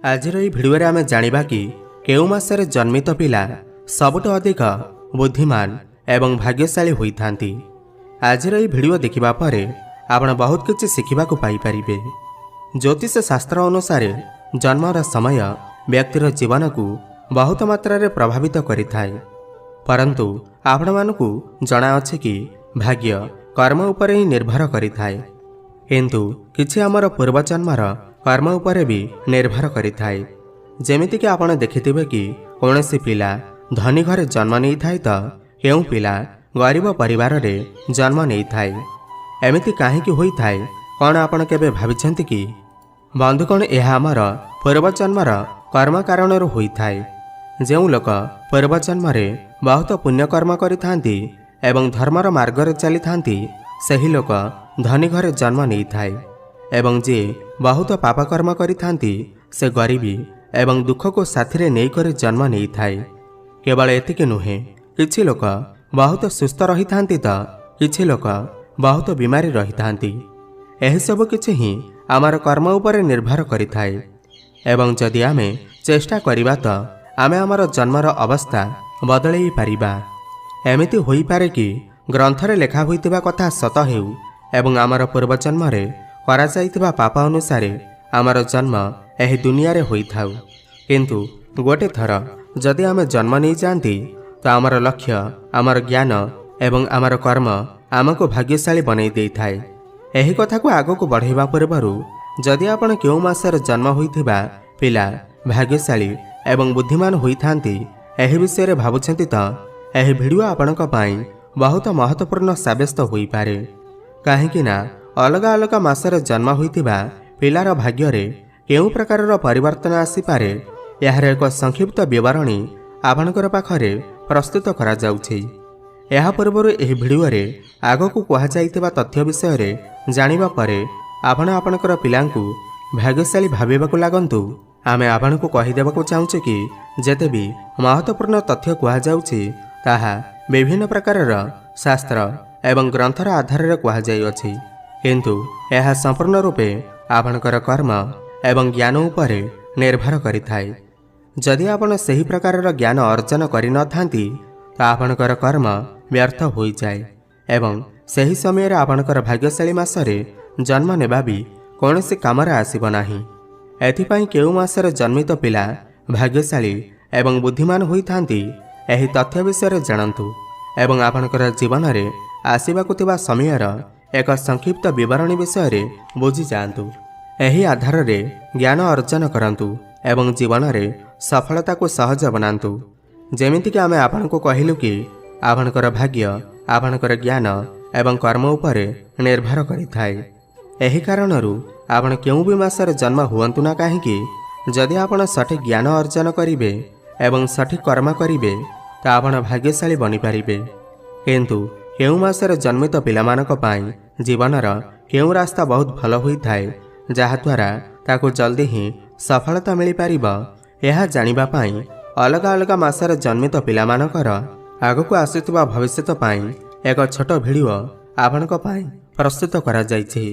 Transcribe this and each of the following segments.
आजिर यह भिडियो आम जाना कि केउ मासरे जन्मित पिला सबुठ अधिक बुद्धिमान एवं भाग्यशाली होता। आजिर यह भिडियो देखिबा परे आपण बहुत किछि शिखिबा को पाई परिबे। ज्योतिष शास्त्र अनुसार जन्मर समय व्यक्तिर जीवन को बहुत मात्रा रे प्रभावित करिथाय, परंतु आपण मानकु जଣା अछि कि भाग्य कर्म उपर ही निर्भर करिथाय, किंतु किछि आमर पूर्वजन्मर कर्म उपर भी निर्भर करिथाय। जेमिति कि आपण देखिथिबे कि कौनसी पिला धनी घरे जन्म नहीं थाए तो केउ पिला गरीब परिवार रे जन्म नहीं थाए। एमिति काहेकि होई थाए कौन आपण केबे भाबिछंती कि? बंधुगण, यह आमर पूर्वजन्मर कर्म कारण होई थाए। जेउ लोक पूर्वजन्म रे बहुत पुण्य कर्म करिथांती एवं धर्मर मार्ग रे चली थांती, सही लोक धनी घरे जन्म नहीं थाए। एवं जे बहुत पाप कर्म करिथांती से गरीबी एवं दुख को साथी रे नहीं कर जन्म नहीं थाए। केवल एतिके नुहे, किछि लोक बहुत सुस्थ रही थांती तो किछि लोक बहुत बीमारी रही थांती। एही सब किछि ही आमर कर्म उपर निर्भर करिथाए। एवं जदि आमे चेष्टा करिबा तो आमे आमर जन्मर अवस्था बदलई पारिबा। एमिति होई पारे कि ग्रंथरे लेखा होइतिबा कथा सत हेउ एवं आमर पूर्वजन्म रे करा जाइतिबा पाप अनुसार आमर जन्म एही दुनिया रे होई थाउ। किंतु गोटे थर जदि आमे जन्म नहीं जानती तो आमर लक्ष्य, आमर ज्ञान एवं आमर कर्म आमको भाग्यशाली बनई देई थाए। एही कथा को आगो को बढ़ाइबा पूर्वरु जदि आपण केउ मासर जन्म होइथिबा पिला भाग्यशाली एवं बुद्धिमान होइथांती एही विषय रे भाबुछंती तो एही भिडियो आपणक पई बहुत महत्वपूर्ण साब्यस्त होई पारे। काहेकि ना अलग अलग मासरे जन्म होइथिबा पिलार भाग्य रे केउ प्रकारर परिवर्तन आसी पारे, यार एक संक्षिप्त विवरणी आपणकर पाखरे प्रस्तुत करा जाउछि। एहा पूर्वरु एही भिडियो रे आगो को कहा जाइतिबा तथ्य विषय रे जानिबा परे आपण आपणकर पिलांकु भाग्यशाली भाबिबाकु लागंतु। आमे आपणकु कहि देबाकु चाहुछु कि जेते भी महत्वपूर्ण तथ्य कहा जाउछि ताहा विभिन्न प्रकारर शास्त्र एवं ग्रंथर आधार रे कहा जाइअछि, किंतु यह संपूर्ण रूपे आपणकर कर्म एवं ज्ञान उपर निर्भर करिथाय। जदि आपण सही प्रकारर ज्ञान अर्जन करि न थांती तो आपणकर कर्म व्यर्थ होई जाय एवं सही समय रे आपणकर भाग्यशाली मासरे जन्म नेबा भी कौनसी कामरे आसीब नाही। एथिपाई केउ मासरे जन्मित पिला भाग्यशाली एवं बुद्धिमान होई थांती एही तथ्य विषय जानतु एवं आपणकर जीवन रे आसीबाकु थिबा समयर एक संक्षिप्त विवरणी विषय रे बुझी जांतु। एही आधार रे ज्ञान अर्जन करंतु एवं जीवन रे सफलता को सहज बनांतु। जेमिति कि आमे आपनको कहिलु कि आपणकर भाग्य आपणकर ज्ञान एवं कर्म उपर निर्भर करिथाय। एही कारणरु आपण केउ भी मासरे जन्म हुअंतु ना काहेकि जदि आपण सठिक ज्ञान अर्जन करिवे एवं सठिक कर्म करिवे तो आपण भाग्यशाली बनि पारिबे। किंतु केउ मासरे जन्मित पिलामानक पई जीवनर केउ रास्ता बहुत भल होई थाए, जहा द्वारा ताको जल्दी ही सफलता मिली पारिबो। यह जानिबा पई अलग अलग मासरे जन्मित पिलामानकर आगको आସୁଥିବା भविष्यत पई एक छोट भिडियो आपणक पई प्रस्तुत करा जाइछि,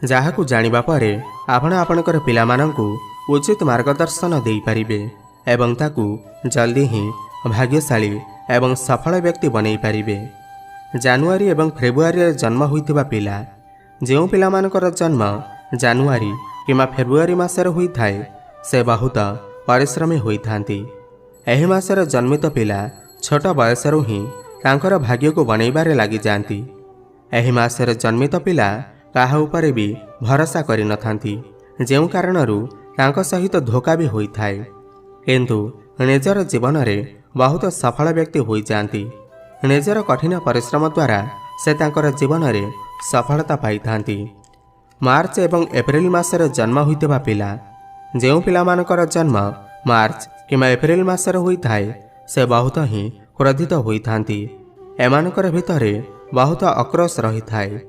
जाहाकु जानिबा परे आपण आपणकर पिलामानंकु उचित मार्गदर्शन देई पारिबे एवं ताकु जल्दी ही भाग्यशाली एवं सफल व्यक्ति बनई पारिबे। जानुआरी एवं फेब्रुआरी रे जन्म होइतिबा पिला, जेउ पिलामानकर जन्म जानुआरी किमा फेब्रुआरी मासरे होई थाए से बहुत परिश्रमी होई थांती। एही मासरे जन्मित पिला छोट बयसरु ही तांकर भाग्य को बनैबारे लागि जांती। एही मासरे जन्मित पिला काहा उपरे भी भरोसा करि न थांती, जेउ कारणरु तांको सहित धोखा भी होई थाए, किंतु निजर जीवन रे बहुत सफल व्यक्ति होई जांती। निजर कठिन परिश्रम द्वारा से तांकर जीवन रे सफलता पाई थांती। मार्च एवं एप्रिल मासरे जन्म होइतिबा पिला, जेउ पिलामानकर जन्म मार्च किमा एप्रिल मासरे होई थाए से बहुत ही क्रोधित होई थांती। एमानकर भितरे बहुत आक्रोश रही थाए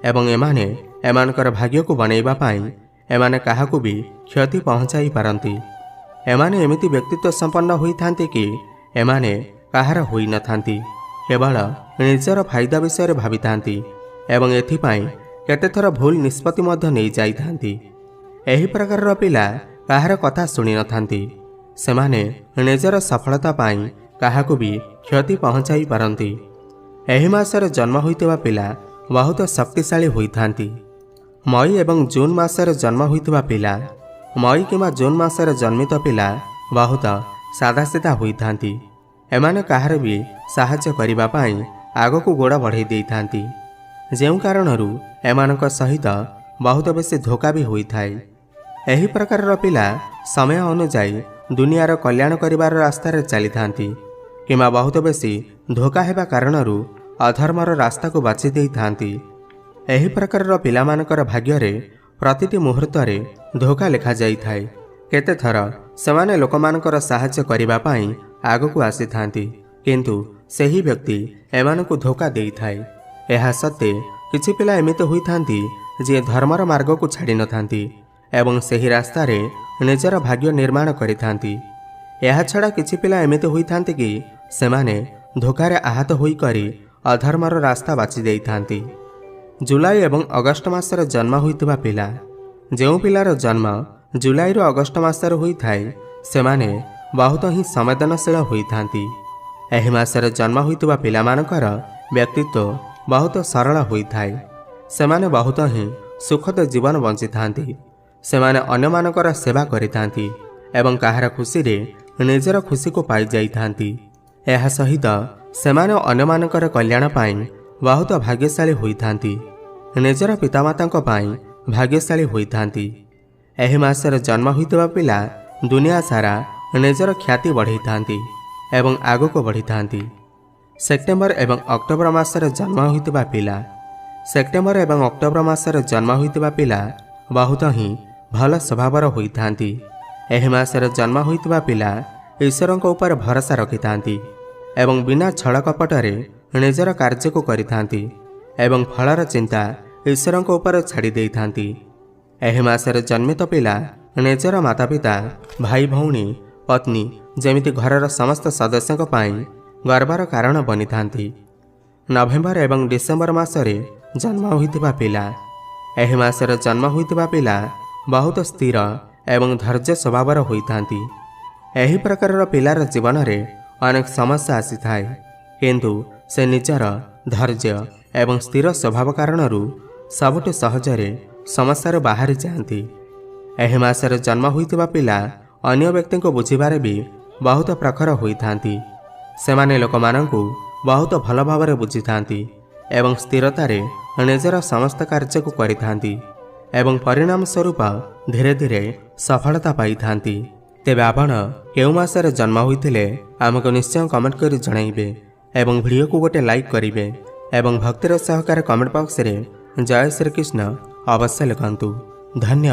एवं एमाने एमानकर भाग्य को बनैबा पाई एमाने काहाकु भी क्षति पहुंचाई पारंती। एमाने एमिति व्यक्तित्व संपन्न होई थांती कि एमाने काहार होई न थांती, केवल निजर फायदा विषय भावी थांती एवं एथिपाई केते थर भूल निष्पत्ति मध्य नहीं जाई थांती। एही प्रकार पिला କାହାର କଥା ଶୁଣି ନଥାନ୍ତି। ସେମାନେ ନିଜର ସଫଳତା ପାଇଁ କାହାକୁ ବି କ୍ଷତି ପହଞ୍ଚାଇ ପାରନ୍ତି। ଏହି ମାସରେ ଜନ୍ମ ହୋଇଥିବା ପିଲା ବହୁତ ଶକ୍ତିଶାଳୀ ହୋଇଥାନ୍ତି। ମଇ ଏବଂ ଜୁନ୍ ମାସରେ ଜନ୍ମ ହୋଇଥିବା ପିଲା, ମଇ କିମ୍ବା ଜୁନ୍ ମାସରେ ଜନ୍ମିତ ପିଲା ବହୁତ ସାଦାସିଧା ହୋଇଥାନ୍ତି। ଏମାନେ କାହାର ବି ସାହାଯ୍ୟ କରିବା ପାଇଁ ଆଗକୁ ଗୋଡ଼ ବଢ଼ାଇ ଦେଇଥାନ୍ତି, ଯେଉଁ କାରଣରୁ ଏମାନଙ୍କ ସହିତ ବହୁତ ବେଶୀ ଧୋକା ବି ହୋଇଥାଏ। ଏହି ପ୍ରକାରର ପିଲା ସମୟ ଅନୁଯାୟୀ ଦୁନିଆର କଲ୍ୟାଣ କରିବାର ରାସ୍ତାରେ ଚାଲିଥାନ୍ତି କିମ୍ବା ବହୁତ ବେଶୀ ଧୋକା ହେବା କାରଣରୁ ଅଧର୍ମର ରାସ୍ତାକୁ ବାଛି ଦେଇଥାନ୍ତି। ଏହି ପ୍ରକାରର ପିଲାମାନଙ୍କର ଭାଗ୍ୟରେ ପ୍ରତିଟି ମୁହୂର୍ତ୍ତରେ ଧୋକା ଲେଖାଯାଇଥାଏ। କେତେଥର ସେମାନେ ଲୋକମାନଙ୍କର ସାହାଯ୍ୟ କରିବା ପାଇଁ ଆଗକୁ ଆସିଥାନ୍ତି, କିନ୍ତୁ ସେହି ବ୍ୟକ୍ତି ଏମାନଙ୍କୁ ଧୋକା ଦେଇଥାଏ। ଏହା ସତ୍ତ୍ୱେ କିଛି ପିଲା ଏମିତି ହୋଇଥାନ୍ତି ଯିଏ ଧର୍ମର ମାର୍ଗକୁ ଛାଡ଼ି ନଥାନ୍ତି ଏବଂ ସେହି ରାସ୍ତାରେ ନିଜର ଭାଗ୍ୟ ନିର୍ମାଣ କରିଥାନ୍ତି। ଏହାଛଡ଼ା କିଛି ପିଲା ଏମିତି ହୋଇଥାନ୍ତି କି ସେମାନେ ଧୋକାରେ ଆହତ ହୋଇକରି ଅଧର୍ମର ରାସ୍ତା ବାଛି ଦେଇଥାନ୍ତି। ଜୁଲାଇ ଏବଂ ଅଗଷ୍ଟ ମାସରେ ଜନ୍ମ ହୋଇଥିବା ପିଲା, ଯେଉଁ ପିଲାର ଜନ୍ମ ଜୁଲାଇରୁ ଅଗଷ୍ଟ ମାସରେ ହୋଇଥାଏ, ସେମାନେ ବହୁତ ହିଁ ସମ୍ବେଦନଶୀଳ ହୋଇଥାନ୍ତି। ଏହି ମାସରେ ଜନ୍ମ ହୋଇଥିବା ପିଲାମାନଙ୍କର ବ୍ୟକ୍ତିତ୍ୱ ବହୁତ ସରଳ ହୋଇଥାଏ। ସେମାନେ ବହୁତ ହିଁ ସୁଖଦ ଜୀବନ ବଞ୍ଚିଥାନ୍ତି। ସେମାନେ ଅନ୍ୟମାନଙ୍କର ସେବା କରିଥାନ୍ତି ଏବଂ କାହାର ଖୁସିରେ ନିଜର ଖୁସିକୁ ପାଇଯାଇଥାନ୍ତି। ଏହା ସହିତ ସେମାନେ ଅନ୍ୟମାନଙ୍କର କଲ୍ୟାଣ ପାଇଁ ବହୁତ ଭାଗ୍ୟଶାଳୀ ହୋଇଥାନ୍ତି। ନିଜର ପିତାମାତାଙ୍କ ପାଇଁ ଭାଗ୍ୟଶାଳୀ ହୋଇଥାନ୍ତି। ଏହି ମାସରେ ଜନ୍ମ ହୋଇଥିବା ପିଲା ଦୁନିଆ ସାରା ନିଜର ଖ୍ୟାତି ବଢ଼ାଇଥାନ୍ତି ଏବଂ ଆଗକୁ ବଢ଼ିଥାନ୍ତି। ସେପ୍ଟେମ୍ବର ଏବଂ ଅକ୍ଟୋବର ମାସରେ ଜନ୍ମ ହୋଇଥିବା ପିଲା, ସେପ୍ଟେମ୍ବର ଏବଂ ଅକ୍ଟୋବର ମାସରେ ଜନ୍ମ ହୋଇଥିବା ପିଲା ବହୁତ ହିଁ ଭଲ ସ୍ୱଭାବର ହୋଇଥାନ୍ତି। ଏହି ମାସରେ ଜନ୍ମ ହୋଇଥିବା ପିଲା ଈଶ୍ୱରଙ୍କ ଉପରେ ଭରସା ରଖିଥାନ୍ତି ଏବଂ ବିନା ଛଳ କପଟରେ ନିଜର କାର୍ଯ୍ୟକୁ କରିଥାନ୍ତି ଏବଂ ଫଳର ଚିନ୍ତା ଈଶ୍ୱରଙ୍କ ଉପରେ ଛାଡ଼ି ଦେଇଥାନ୍ତି। ଏହି ମାସରେ ଜନ୍ମିତ ପିଲା ନିଜର ମାତାପିତା, ଭାଇ ଭଉଣୀ, ପତ୍ନୀ ଯେମିତି ଘରର ସମସ୍ତ ସଦସ୍ୟଙ୍କ ପାଇଁ ଗର୍ବର କାରଣ ବନିଥାନ୍ତି। ନଭେମ୍ବର ଏବଂ ଡିସେମ୍ବର ମାସରେ ଜନ୍ମ ହୋଇଥିବା ପିଲା, ଏହି ମାସରେ ଜନ୍ମ ହୋଇଥିବା ପିଲା ବହୁତ ସ୍ଥିର ଏବଂ ଧୈର୍ଯ୍ୟ ସ୍ୱଭାବର ହୋଇଥାନ୍ତି। ଏହି ପ୍ରକାରର ପିଲାର ଜୀବନରେ ଅନେକ ସମସ୍ୟା ଆସିଥାଏ, କିନ୍ତୁ ସେ ନିଜର ଧୈର୍ଯ୍ୟ ଏବଂ ସ୍ଥିର ସ୍ୱଭାବ କାରଣରୁ ସବୁଠୁ ସହଜରେ ସମସ୍ୟାରୁ ବାହାରି ଯାଆନ୍ତି। ଏହି ମାସରେ ଜନ୍ମ ହୋଇଥିବା ପିଲା ଅନ୍ୟ ବ୍ୟକ୍ତିଙ୍କୁ ବୁଝିବାରେ ବି ବହୁତ ପ୍ରଖର ହୋଇଥାନ୍ତି। ସେମାନେ ଲୋକମାନଙ୍କୁ ବହୁତ ଭଲ ଭାବରେ ବୁଝିଥାନ୍ତି ଏବଂ ସ୍ଥିରତାରେ ନିଜର ସମସ୍ତ କାର୍ଯ୍ୟକୁ କରିଥାନ୍ତି ଏବଂ ପରିଣାମ ସ୍ୱରୂପ ଧୀରେ ଧୀରେ ସଫଳତା ପାଇଥାନ୍ତି। ତେବେ ଆପଣ କେଉଁ ମାସରେ ଜନ୍ମ ହୋଇଥିଲେ ଆମକୁ ନିଶ୍ଚୟ କମେଣ୍ଟ କରି ଜଣାଇବେ ଏବଂ ଭିଡ଼ିଓକୁ ଗୋଟେ ଲାଇକ୍ କରିବେ ଏବଂ ଭକ୍ତିର ସହକାରେ କମେଣ୍ଟ ବକ୍ସରେ ଜୟ ଶ୍ରୀକୃଷ୍ଣ ଅବଶ୍ୟ ଲେଖନ୍ତୁ। ଧନ୍ୟବାଦ।